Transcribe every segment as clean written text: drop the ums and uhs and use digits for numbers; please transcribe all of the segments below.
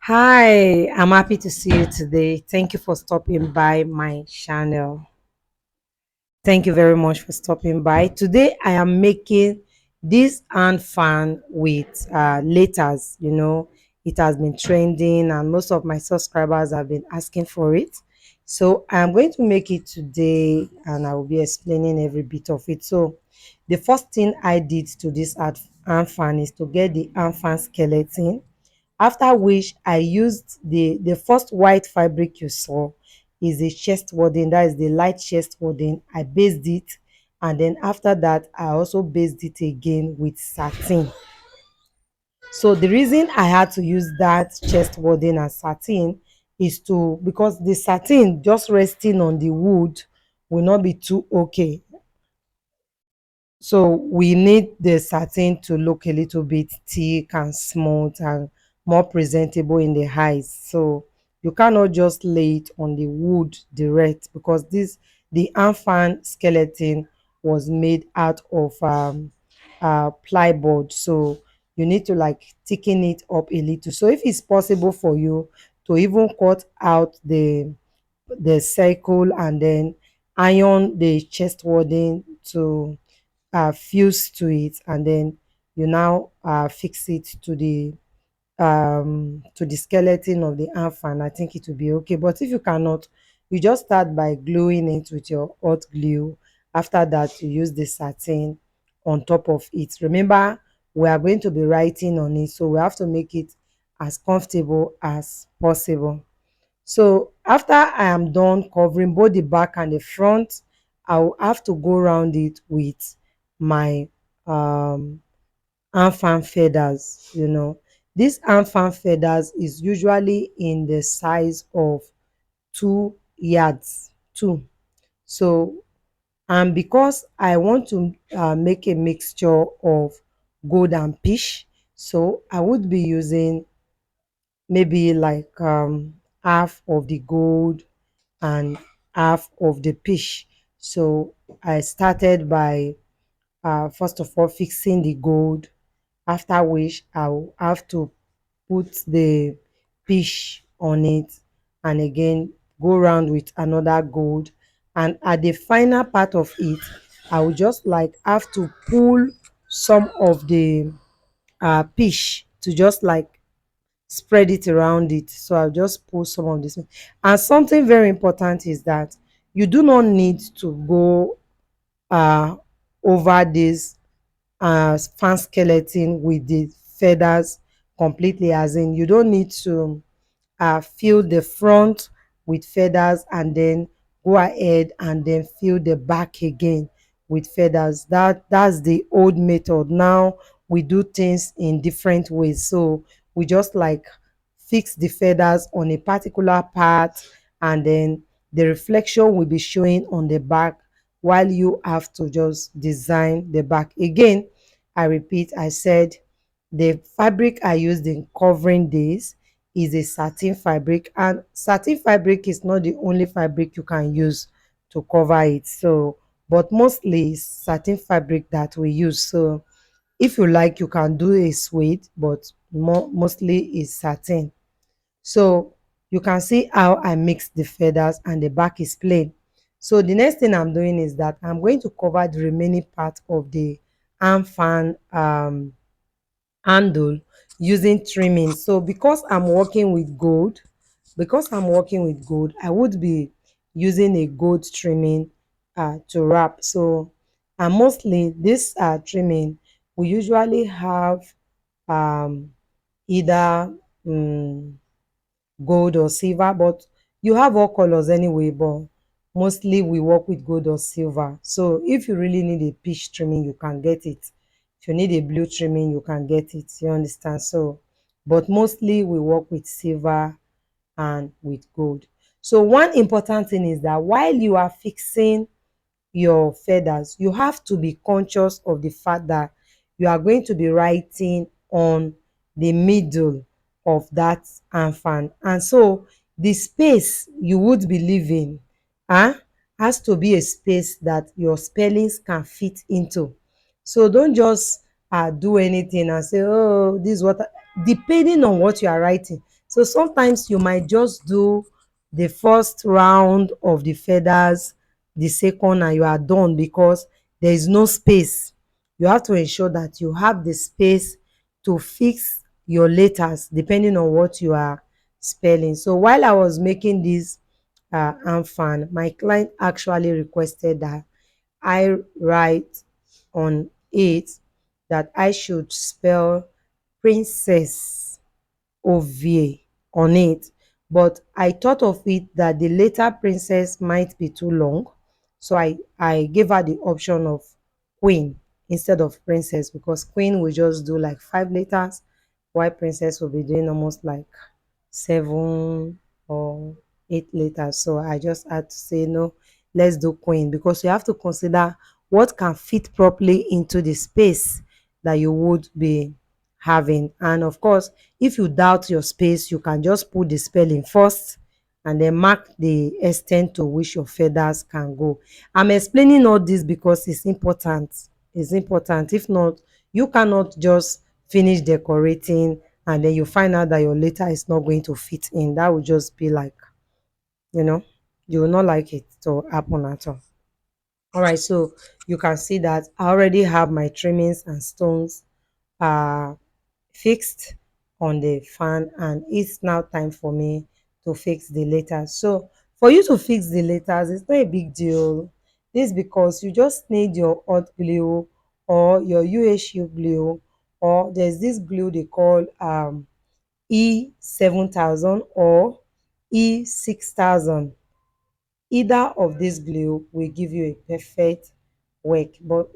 Hi, I'm happy to see you today. Thank you for stopping by my channel. Thank you very much for stopping by. Today, I am making this hand fan with letters. It has been trending, and most of my subscribers have been asking for it. So, I'm going to make it today, and I will be explaining every bit of it. So, the first thing I did to this hand fan is to get the hand fan skeleton, after which I used the first white fabric you saw is a Chestwarden, that is the light Chestwarden. I based it, and then after that I also based it again with satin. So the reason I had to use that Chestwarden and satin is to because the satin just resting on the wood will not be too okay. So we need the satin to look a little bit thick and smooth and more presentable in the eyes. So you cannot just lay it on the wood direct, because the infant skeleton was made out of plyboard. So you need to like thicken it up a little. So if it's possible for you to even cut out the circle and then iron the chest wording to fuse to it, and then you now fix it to the skeleton of the infant. I think it will be okay. But if you cannot, you just start by gluing it with your hot glue. After that, you use the satin on top of it. Remember, we are going to be writing on it, so we have to make it as comfortable as possible. So after I am done covering both the back and the front, I will have to go around it with my infant feathers. These infant feathers is usually in the size of 2 yards, two. So, and because I want to make a mixture of gold and peach, so I would be using maybe like half of the gold and half of the peach. So I started by first of all fixing the gold, after which I'll have to put the peach on it, and again go around with another gold, and at the final part of it I will just like have to pull some of the peach to just like spread it around it. So I'll just pull some of this. And something very important is that you do not need to go uh over this fan skeleton with the feathers completely, as in you don't need to fill the front with feathers and then go ahead and then fill the back again with feathers. That's the old method. Now we do things in different ways. So we just like fix the feathers on a particular part, and then the reflection will be showing on the back, while you have to just design the back again. I repeat, I said the fabric I used in covering this is a satin fabric, and satin fabric is not the only fabric you can use to cover it. So but mostly it's satin fabric that we use. So if you like, you can do a suede, but mostly is satin. So you can see how I mix the feathers and the back is plain. So the next thing I'm doing is that I'm going to cover the remaining part of the arm fan handle using trimming. So because I'm working with gold, I would be using a gold trimming to wrap. So and mostly this trimming we usually have um either gold or silver, but you have all colors anyway, but mostly we work with gold or silver. So if you really need a peach trimming, you can get it. If you need a blue trimming, you can get it. You understand? So but mostly we work with silver and with gold. So one important thing is that while you are fixing your feathers, you have to be conscious of the fact that you are going to be writing on the middle of that infant, and so the space you would be leaving ah has to be a space that your spellings can fit into. So don't just do anything and say, oh, this is what depending on what you are writing. So sometimes you might just do the first round of the feathers, the second, and you are done because there is no space. You have to ensure that you have the space to fix your letters depending on what you are spelling. So while I was making this fan, my client actually requested that I write on it that I should spell princess OVA on it. But I thought of it that the letter princess might be too long. So I gave her the option of queen instead of princess, because queen will just do like 5 letters, while princess will be doing almost like 7 or 8 letters. So I just had to say no, let's do queen, because you have to consider what can fit properly into the space that you would be having. And of course, if you doubt your space, you can just put the spelling first and then mark the extent to which your feathers can go. I'm explaining all this because it's important. It's important. If not, you cannot just finish decorating and then you find out that your letter is not going to fit in. That would just be like, you know, you will not like it to happen at all. All right, so you can see that I already have my trimmings and stones uh fixed on the fan, and it's now time for me to fix the letters. So for you to fix the letters, it's not a big deal. This because you just need your hot glue or your UHU glue, or there's this glue they call E7000 or E6000. Either of this glue will give you a perfect work. But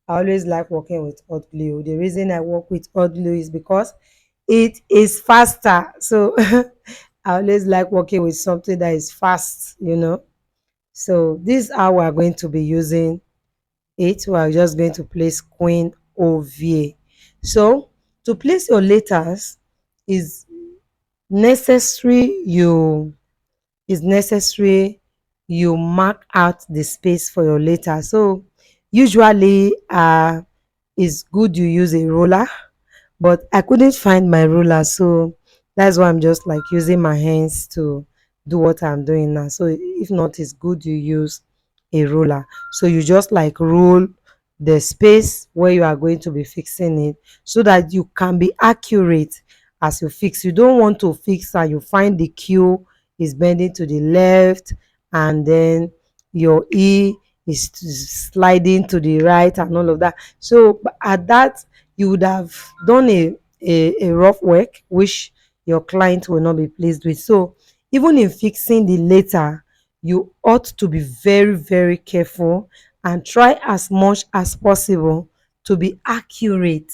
I always like working with hot glue. The reason I work with hot glue is because it is faster. So I always like working with something that is fast. So this is how we are going to be using it. We are just going to place Queen OVA. So to place your letters is necessary you mark out the space for your letter. So usually it's good you use a ruler, but I couldn't find my ruler, so that's why I'm just like using my hands to do what I'm doing now. So if not, it's good you use a ruler. So you just like rule the space where you are going to be fixing it so that you can be accurate as you fix. You don't want to fix and you find the Q is bending to the left, and then your E is sliding to the right and all of that. So at that, you would have done a rough work which your client will not be pleased with. So even in fixing the letter, you ought to be very, very careful and try as much as possible to be accurate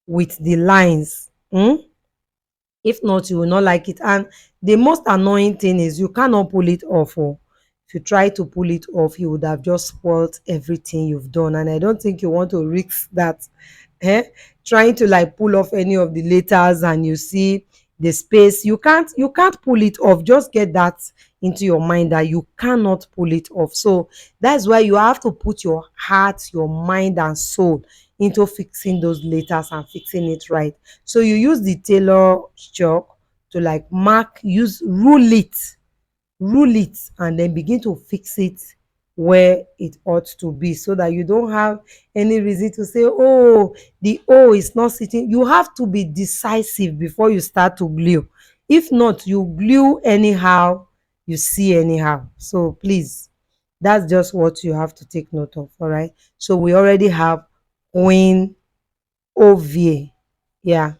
with the lines. If not, you will not like it. And the most annoying thing is you cannot pull it off. Oh. If you try to pull it off, you would have just spoiled everything you've done. And I don't think you want to risk that. Eh? Trying to like pull off any of the letters and you see the space. You can't pull it off. Just get that into your mind that you cannot pull it off. So that's why you have to put your heart, your mind, and soul into fixing those letters and fixing it right. So you use the tailor chalk to like mark, use rule it and then begin to fix it where it ought to be, so that you don't have any reason to say, oh, the O is not sitting. You have to be decisive before you start to glue. If not, you glue anyhow, you see anyhow. So please, that's just what you have to take note of. All right, so we already have Queen OVA. Yeah.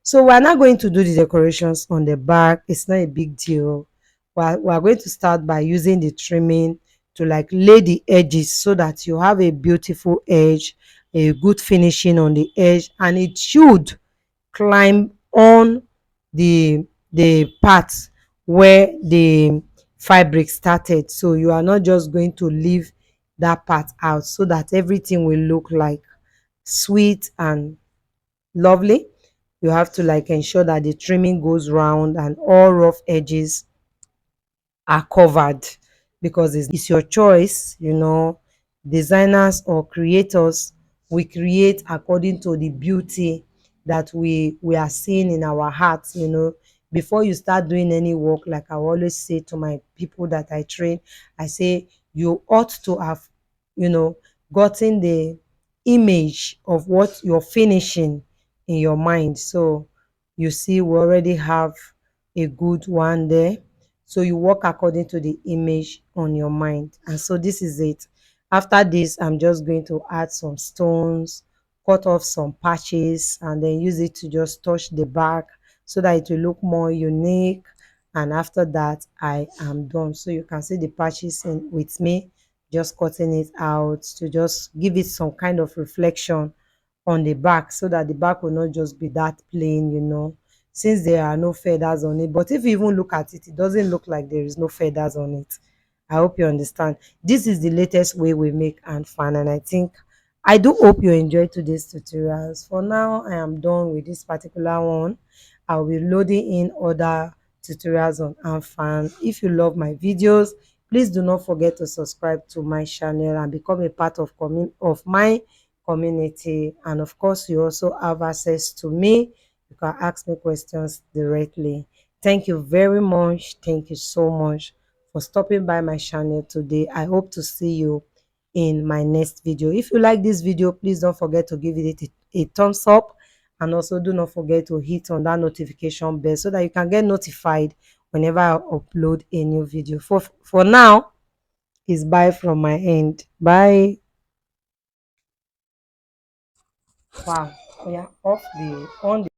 So we're not going to do the decorations on the back. It's not a big deal. We're going to start by using the trimming to like lay the edges so that you have a beautiful edge, a good finishing on the edge, and it should climb on the parts where the fabric started. So you are not just going to leave that part out, so that everything will look like sweet and lovely. You have to like ensure that the trimming goes round and all rough edges are covered, because it's your choice. Designers or creators, we create according to the beauty that we are seeing in our hearts, before you start doing any work. Like I always say to my people that I train, I say you ought to have, you know gotten the image of what you're finishing in your mind. So you see, we already have a good one there. So you work according to the image on your mind. And so this is it. After this, I'm just going to add some stones, cut off some patches, and then use it to just touch the back so that it will look more unique. And after that, I am done. So you can see the patches in with me, just cutting it out to just give it some kind of reflection on the back, so that the back will not just be that plain, since there are no feathers on it. But if you even look at it, it doesn't look like there is no feathers on it. I hope you understand. This is the latest way we make and fan, and I do hope you enjoyed today's tutorials. For now, I am done with this particular one. I'll be loading in other tutorials on Anfan. If you love my videos, please do not forget to subscribe to my channel and become a part of my community. And of course, you also have access to me. You can ask me questions directly. Thank you very much. Thank you so much for stopping by my channel today. I hope to see you in my next video. If you like this video, please don't forget to give it a thumbs up, and also do not forget to hit on that notification bell so that you can get notified whenever I upload a new video. For now, is bye from my end. Bye. Wow. Oh yeah, off the on the